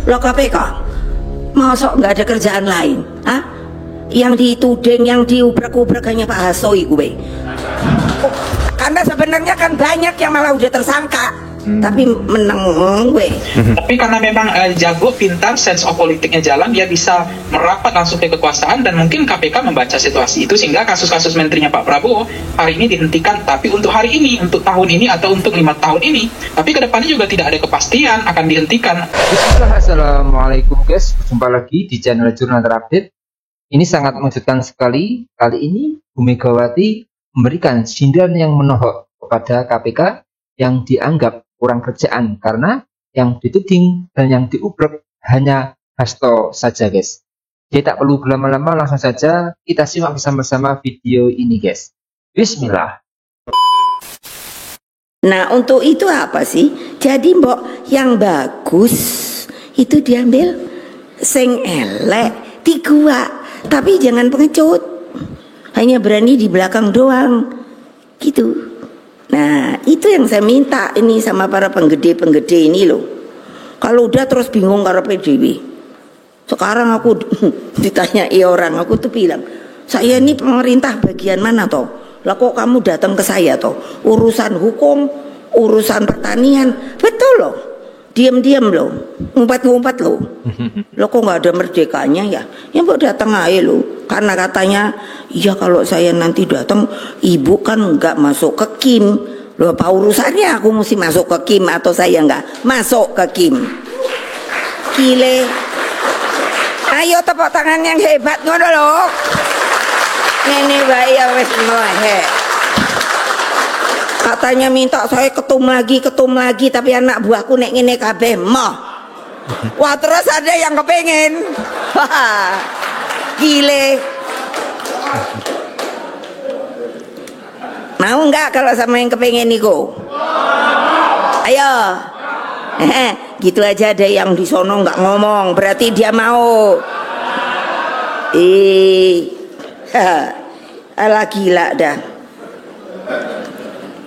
Lo KPK masuk nggak ada kerjaan lain? Hah? Yang dituding, yang diubrak-ubrak hanya Pak Hasto gue. Karena sebenarnya kan banyak yang malah udah tersangka, tapi menang gue. Tapi karena memang jago, pintar, sense of politiknya jalan, dia bisa merapat langsung ke kekuasaan, dan mungkin KPK membaca situasi itu sehingga kasus-kasus menterinya Pak Prabowo hari ini dihentikan, tapi untuk hari ini, untuk tahun ini atau untuk 5 tahun ini. Tapi kedepannya juga tidak ada kepastian akan dihentikan. Bismillah, assalamualaikum guys, berjumpa lagi di channel Jurnal Terupdate. Ini sangat mengejutkan sekali. Kali ini Bu Megawati memberikan sindiran yang menohok kepada KPK yang dianggap kurang kerjaan karena yang dituding dan yang diubrek hanya Hasto saja guys. Jadi tak perlu berlama-lama, langsung saja kita simak bersama-sama video ini guys. Bismillah. Nah, untuk itu apa sih? Jadi mbok yang bagus itu diambil, sing elek digua, tapi jangan pengecut. Hanya berani di belakang doang gitu. Nah, itu yang saya minta ini sama para penggede-penggede ini loh. Kalau udah terus bingung karena PDW. Sekarang aku ditanyai orang, aku tuh bilang, saya ini pemerintah bagian mana toh? Lah kok kamu datang ke saya toh? Urusan hukum, urusan pertanian, betul loh. Diam-diam loh, ngumpat-ngumpat loh. Lo kok nggak ada merdekanya ya? Ya mbok datang aja loh. Karena katanya, iya kalau saya nanti datang, ibu kan nggak masuk ke Kim. Loh apa urusannya aku mesti masuk ke Kim atau saya nggak masuk ke Kim? Gile. Ayo tepuk tangan yang hebat ngono loh. Ini bayi ya wes he. Katanya minta saya ketum lagi, tapi anak buahku nek ngene kabeh moh. Wah, terus ada yang kepengen. Gile. Mau nggak kalau sama yang kepengen niku? Ayo. Gitu aja ada yang di sono nggak ngomong, berarti dia mau. Alah gila dah.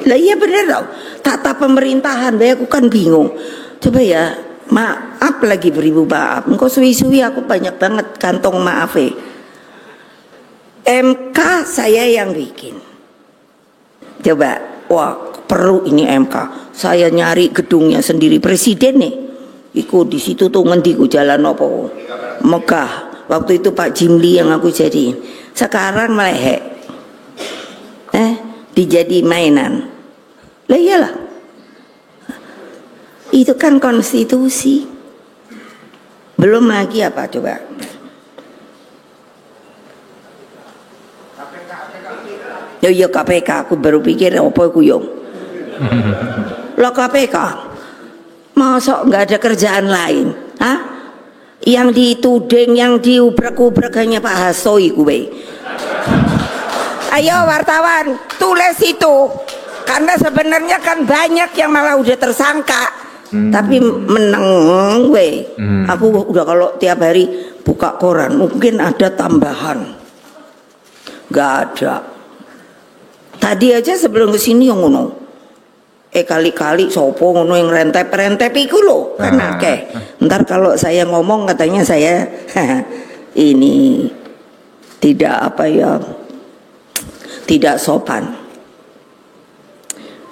Lah iya bener tau, tata pemerintahan, aku kan bingung. Coba ya, maaf lagi beribu maaf. Engkau suwi-suwi aku banyak banget kantong maaf MK saya yang bikin. Coba, wah perlu ini MK. Saya nyari gedungnya sendiri, presiden nih. Iku di situ tuh ngendiku jalan opo? Megah. Waktu itu Pak Jimli yang aku jadiin. Sekarang melehek. Dijadi mainan. Lah iyalah. Itu kan konstitusi. Belum lagi apa coba? Ya KPK, aku baru pikir apa iku yo. Lah KPK masuk nggak ada kerjaan lain, hah? Yang dituding, yang diubrak-ubrak hanya Pak Hasto gue. Ayo wartawan, tulis itu. Karena sebenarnya kan banyak yang malah udah tersangka, tapi menang gue. Aku udah kalau tiap hari buka koran, mungkin ada tambahan. Gak ada. Tadi aja sebelum kesini yang ngono. Kali-kali sopo ngono yang rentep-rentep iku lho. Kan oke. Ntar kalau saya ngomong katanya saya ini tidak apa ya, tidak sopan.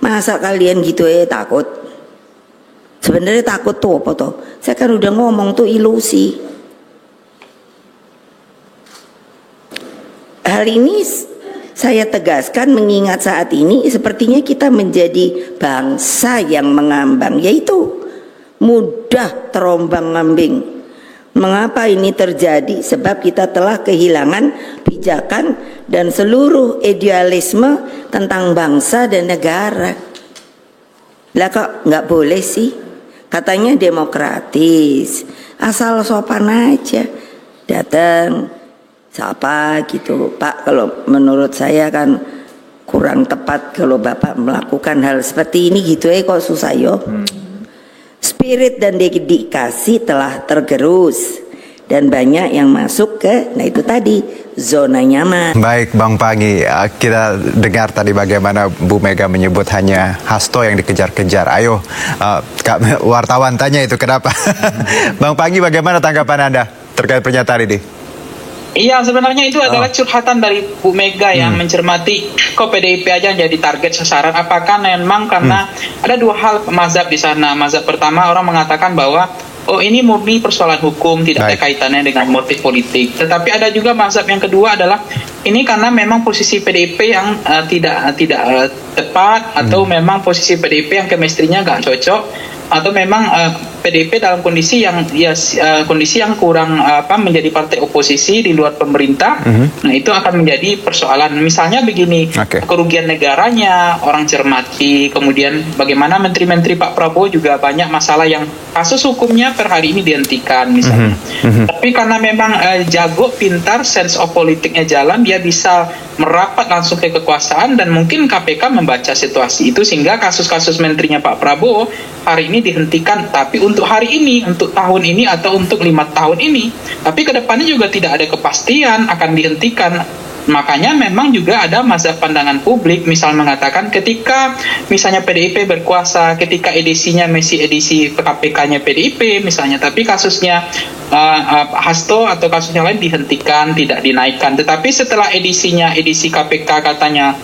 Masa kalian gitu takut? Sebenarnya takut tuh apa tuh? Saya kan udah ngomong tuh ilusi. Hal ini saya tegaskan mengingat saat ini sepertinya kita menjadi bangsa yang mengambang, yaitu mudah terombang-ambing. Mengapa ini terjadi? Sebab kita telah kehilangan pijakan dan seluruh idealisme tentang bangsa dan negara. Lah kok nggak boleh sih? Katanya demokratis, asal sopan aja datang. Siapa gitu Pak, kalau menurut saya kan kurang tepat kalau Bapak melakukan hal seperti ini gitu kok susah yo. Spirit dan dedikasi telah tergerus dan banyak yang masuk ke, nah itu tadi, zona nyaman. Baik Bang Panggi, kita dengar tadi bagaimana Bu Mega menyebut hanya Hasto yang dikejar-kejar. Ayo wartawan tanya itu kenapa? Bang Panggi, bagaimana tanggapan Anda terkait pernyataan ini? Iya, sebenarnya itu adalah curhatan dari Bu Mega yang mencermati kok PDIP aja jadi target sasaran. Apakah memang karena ada dua hal mazhab di sana. Mazhab pertama, orang mengatakan bahwa oh ini murni persoalan hukum, tidak ada kaitannya dengan motif politik. Tetapi ada juga mazhab yang kedua adalah ini karena memang posisi PDIP yang tidak tepat, atau memang posisi PDIP yang chemistry-nya nggak cocok, atau memang PDIP dalam kondisi yang kondisi yang kurang menjadi partai oposisi di luar pemerintah. Nah itu akan menjadi persoalan. Misalnya begini, kerugian negaranya orang cermati, kemudian bagaimana menteri-menteri Pak Prabowo juga banyak masalah yang kasus hukumnya per hari ini dihentikan misalnya. Tapi karena memang jago, pintar, sense of politiknya jalan, dia bisa merapat langsung ke kekuasaan, dan mungkin KPK membaca situasi itu sehingga kasus-kasus menterinya Pak Prabowo hari ini dihentikan, tapi untuk hari ini, untuk tahun ini, atau untuk 5 tahun ini. Tapi kedepannya juga tidak ada kepastian akan dihentikan. Makanya memang juga ada masa pandangan publik, misal mengatakan ketika misalnya PDIP berkuasa, ketika edisinya masih edisi KPK-nya PDIP misalnya, tapi kasusnya Hasto atau kasusnya lain dihentikan, tidak dinaikkan. Tetapi setelah edisi KPK katanya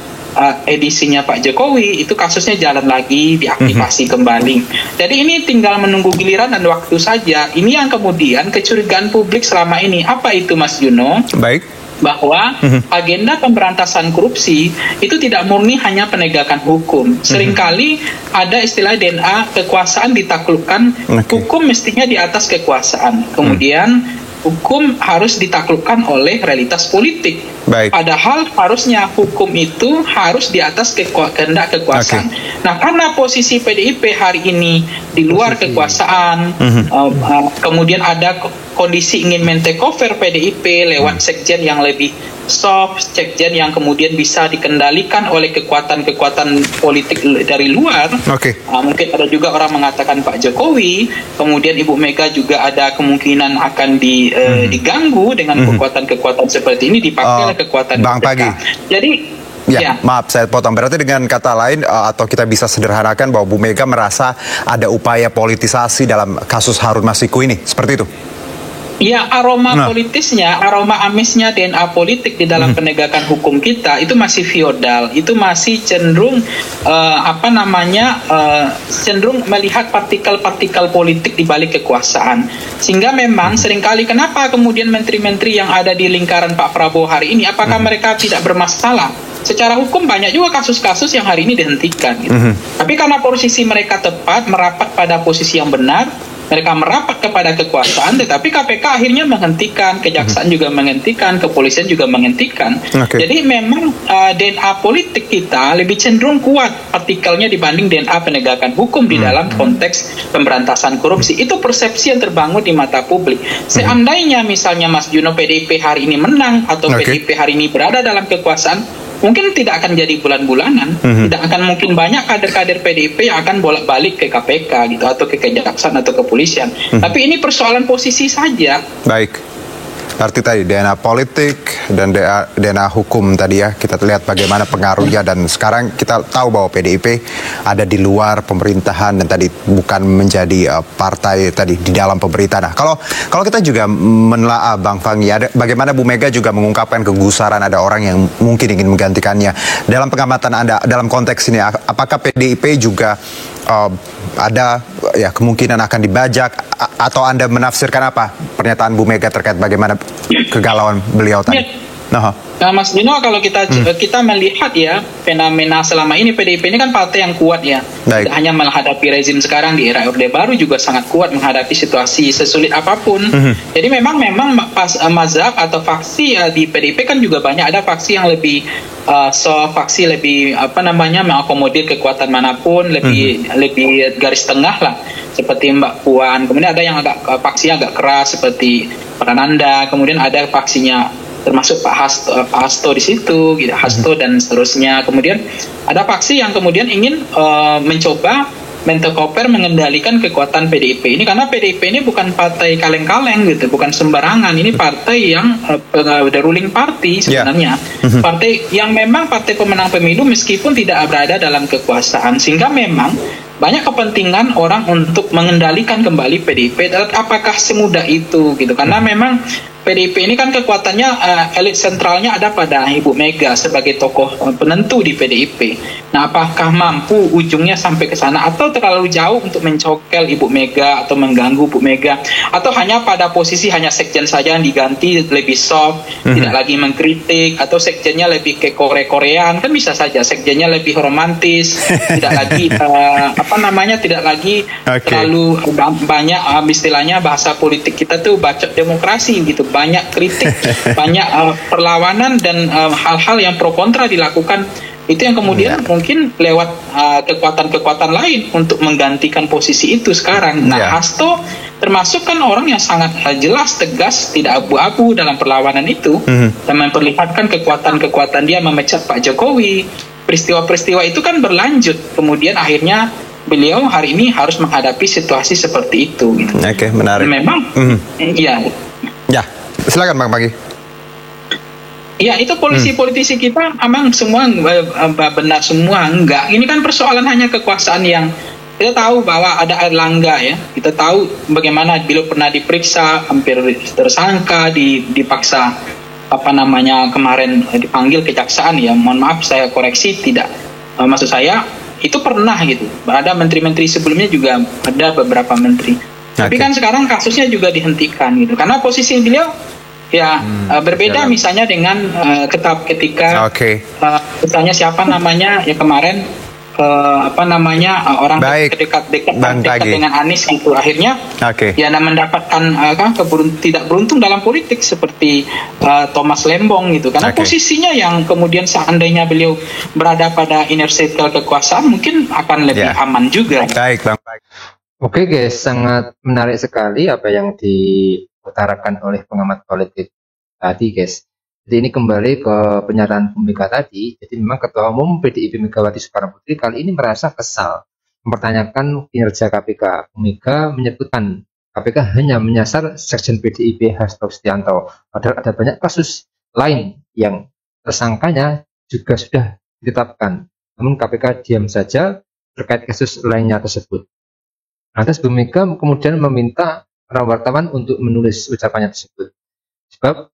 edisinya Pak Jokowi, itu kasusnya jalan lagi, diaktifasi kembali. Jadi ini tinggal menunggu giliran dan waktu saja. Ini yang kemudian kecurigaan publik selama ini. Apa itu Mas Juno? Baik. Bahwa agenda pemberantasan korupsi itu tidak murni hanya penegakan hukum. Seringkali ada istilah DNA kekuasaan ditaklukkan, hukum mestinya di atas kekuasaan. Kemudian hukum harus ditaklukkan oleh realitas politik. Padahal harusnya hukum itu harus di atas kehendak kekuasaan. Nah, karena posisi PDIP hari ini di luar kekuasaan, kemudian ada kondisi ingin men-takeover PDIP lewat sekjen yang lebih soft, sekjen yang kemudian bisa dikendalikan oleh kekuatan-kekuatan politik dari luar. Mungkin ada juga orang mengatakan Pak Jokowi, kemudian Ibu Mega juga ada kemungkinan akan diganggu dengan kekuatan-kekuatan seperti ini, dipakai oleh kekuatan Bang Panggi. Jadi maaf saya potong. Berarti dengan kata lain atau kita bisa sederhanakan bahwa Bu Mega merasa ada upaya politisasi dalam kasus Harun Masiku ini, seperti itu? Ya, aroma politisnya, aroma amisnya DNA politik di dalam penegakan hukum kita itu masih feodal, itu masih cenderung cenderung melihat partikel-partikel politik di balik kekuasaan. Sehingga memang seringkali kenapa kemudian menteri-menteri yang ada di lingkaran Pak Prabowo hari ini, apakah mereka tidak bermasalah? Secara hukum banyak juga kasus-kasus yang hari ini dihentikan gitu. Tapi karena posisi mereka tepat, merapat pada posisi yang benar, mereka merapat kepada kekuasaan, tetapi KPK akhirnya menghentikan, kejaksaan juga menghentikan, kepolisian juga menghentikan. Jadi memang DNA politik kita lebih cenderung kuat partikelnya dibanding DNA penegakan hukum di dalam konteks pemberantasan korupsi. Itu persepsi yang terbangun di mata publik. Seandainya misalnya Mas Juno PDIP hari ini menang, atau PDIP hari ini berada dalam kekuasaan, mungkin tidak akan jadi bulan-bulanan, tidak akan mungkin banyak kader-kader PDIP yang akan bolak-balik ke KPK gitu, atau ke kejaksaan atau kepolisian. Tapi ini persoalan posisi saja. Baik. Arti tadi DNA politik dan DNA hukum tadi ya, kita lihat bagaimana pengaruhnya, dan sekarang kita tahu bahwa PDIP ada di luar pemerintahan dan tadi bukan menjadi partai tadi di dalam pemerintahan. Nah, kalau kita juga menelaah Bang Panggi, ada bagaimana Bu Mega juga mengungkapkan kegusaran ada orang yang mungkin ingin menggantikannya. Dalam pengamatan Anda dalam konteks ini, apakah PDIP juga ada ya kemungkinan akan dibajak, atau Anda menafsirkan apa pernyataan Bu Mega terkait bagaimana kegalauan beliau tadi? Nah, Mas Dino, kalau kita melihat ya fenomena selama ini, PDIP ini kan partai yang kuat ya. Tidak hanya menghadapi rezim sekarang di era Orde Baru, juga sangat kuat menghadapi situasi sesulit apapun. Jadi memang pas mazhab atau faksi di PDIP kan juga banyak, ada faksi yang lebih soft, faksi lebih mengakomodir kekuatan manapun, lebih garis tengah lah, seperti Mbak Puan. Kemudian ada yang faksinya agak keras seperti Prananda. Kemudian ada faksinya termasuk Pak Hasto di situ, gitu, Hasto dan seterusnya. Kemudian ada faksi yang kemudian ingin mencoba Menko Koper mengendalikan kekuatan PDIP ini, karena PDIP ini bukan partai kaleng-kaleng gitu, bukan sembarangan. Ini partai yang the ruling party sebenarnya, partai yang memang partai pemenang pemilu meskipun tidak berada dalam kekuasaan, sehingga memang banyak kepentingan orang untuk mengendalikan kembali PDIP. Dan apakah semudah itu gitu? Karena memang PDIP ini kan kekuatannya, elit sentralnya ada pada Ibu Mega sebagai tokoh penentu di PDIP. Nah, apakah mampu ujungnya sampai ke sana, atau terlalu jauh untuk mencokel Ibu Mega atau mengganggu Bu Mega, atau hanya pada posisi hanya sekjen saja yang diganti lebih soft, tidak lagi mengkritik, atau sekjennya lebih ke Korean, kan bisa saja sekjennya lebih romantis, tidak lagi tidak lagi terlalu banyak istilahnya bahasa politik kita tuh bacot demokrasi gitu, banyak kritik, banyak perlawanan dan hal-hal yang pro kontra dilakukan. Itu yang kemudian mungkin lewat kekuatan-kekuatan lain untuk menggantikan posisi itu sekarang. Nah, Hasto termasuk kan orang yang sangat jelas, tegas, tidak abu-abu dalam perlawanan itu, dan memperlihatkan kekuatan-kekuatan dia memecat Pak Jokowi. Peristiwa-peristiwa itu kan berlanjut, kemudian akhirnya beliau hari ini harus menghadapi situasi seperti itu. Gitu. Oke, menarik. Memang, iya. Ya, silakan Bang Pagi. Ya, itu politisi kita memang semua benar semua, enggak. Ini kan persoalan hanya kekuasaan yang kita tahu bahwa ada Erlangga ya. Kita tahu bagaimana beliau pernah diperiksa, hampir tersangka, dipaksa kemarin dipanggil kejaksaan ya. Mohon maaf saya koreksi, tidak. Maksud saya itu pernah gitu. Ada menteri-menteri sebelumnya juga ada beberapa menteri. Tapi kan sekarang kasusnya juga dihentikan gitu. Karena posisi beliau berbeda misalnya dengan ketika misalnya siapa namanya ya kemarin orang dekat dengan Anies gitu, akhirnya mendapatkan tidak beruntung dalam politik seperti Thomas Lembong gitu, karena posisinya yang kemudian seandainya beliau berada pada inner circle kekuasaan mungkin akan lebih aman juga. Baik Bang. Oke guys, sangat menarik sekali apa yang diutarakan oleh pengamat politik tadi guys. Jadi ini kembali ke pernyataan Bu Mega tadi. Jadi memang Ketua Umum PDIP Megawati Soekarno Putri kali ini merasa kesal mempertanyakan kinerja KPK. Bu Mega menyebutkan KPK hanya menyasar sekjen PDIP Hasto Kristianto. Padahal ada banyak kasus lain yang tersangkanya juga sudah ditetapkan. Namun KPK diam saja terkait kasus lainnya tersebut. Lantas Bu Mega kemudian meminta para wartawan untuk menulis ucapannya tersebut. Sebab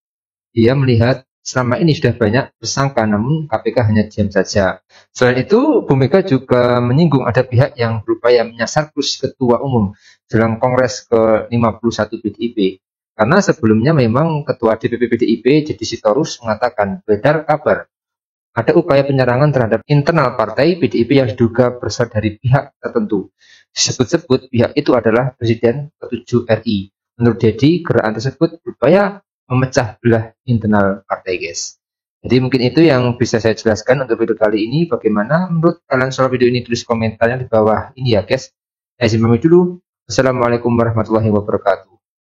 dia melihat selama ini sudah banyak tersangka, namun KPK hanya diam saja. Selain itu, Bu Mega juga menyinggung ada pihak yang berupaya menyasar kursi Ketua Umum jelang Kongres ke-51 PDIP. Karena sebelumnya memang Ketua DPP PDIP, Deddy Sitorus, mengatakan beredar kabar ada upaya penyerangan terhadap internal partai PDIP yang diduga berasal dari pihak tertentu. Disebut-sebut pihak itu adalah Presiden ke-7 RI. Menurut Deddy, gerakan tersebut berupaya memecah belah internal partai guys. Jadi mungkin itu yang bisa saya jelaskan untuk video kali ini. Bagaimana menurut kalian soal video ini, tulis komentarnya di bawah ini ya guys. Saya simpan dulu. Assalamualaikum warahmatullahi wabarakatuh.